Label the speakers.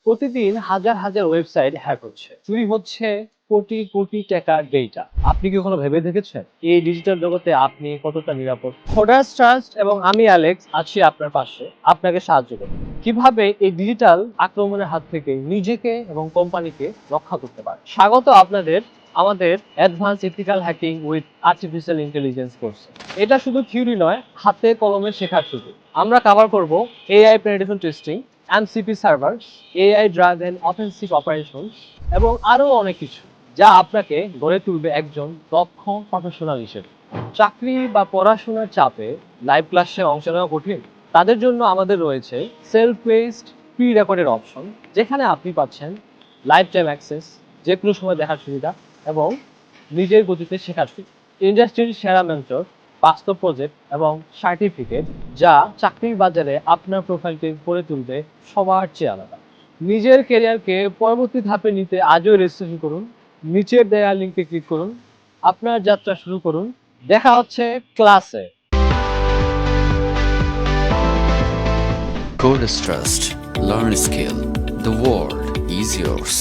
Speaker 1: প্রতিদিন হাজার হাজার ওয়েবসাইট হ্যাক হচ্ছে, চুরি হচ্ছে কোটি কোটি টাকার ডেটা। আপনি কি কখনো ভেবে দেখেছেন এই ডিজিটাল জগতে আপনি কতটা নিরাপদ? কোডার্স ট্রাস্ট এবং আমি অ্যালেক্স আছি আপনার পাশে, আপনাকে সাহায্য করব কিভাবে এই ডিজিটাল আক্রমণের হাত থেকে নিজেকে এবং কোম্পানিকে রক্ষা করতে পারে। স্বাগত আপনাদের আমাদের advance ethical hacking with artificial intelligence কোর্সে। এটা শুধু থিওরি নয়, হাতে কলমে শেখার সুযোগ। আমরা কভার করব AI penetration testing, MCP server, AI drug and offensive operation এবং আরো অনেক কিছু, যা আপনাকে গড়ে তুলবে একজন দক্ষ প্রফেশনাল হিসেবে। চাকরি বা পড়াশোনার চাপে লাইভ ক্লাসে অংশ নেওয়া কঠিন? তাদের জন্য আমাদের রয়েছে self paced pre recorded option, যেখানে আপনি পাচ্ছেন লাইফ টাইম অ্যাক্সেস, যে কোনো সময় দেখার সুবিধা এবং নিজের গতিতে শেখার সুবিধা। ইন্ডাস্ট্রির সেরা মেন্টর, বাস্তব প্রজেক্ট এবং সার্টিফিকেট, যা চাকরির বাজারে আপনার প্রোফাইলকে করে তুলবে সবার চেয়ে আলাদা। নিজের ক্যারিয়ারকে পরবর্তী ধাপে নিতে আজই রেজিস্ট্রেশন করুন। নিচের দেওয়া লিঙ্কে ক্লিক করুন, আপনার যাত্রা শুরু করুন। দেখা হচ্ছে ক্লাসে।
Speaker 2: Coders Trust. Learn skill. The world is yours.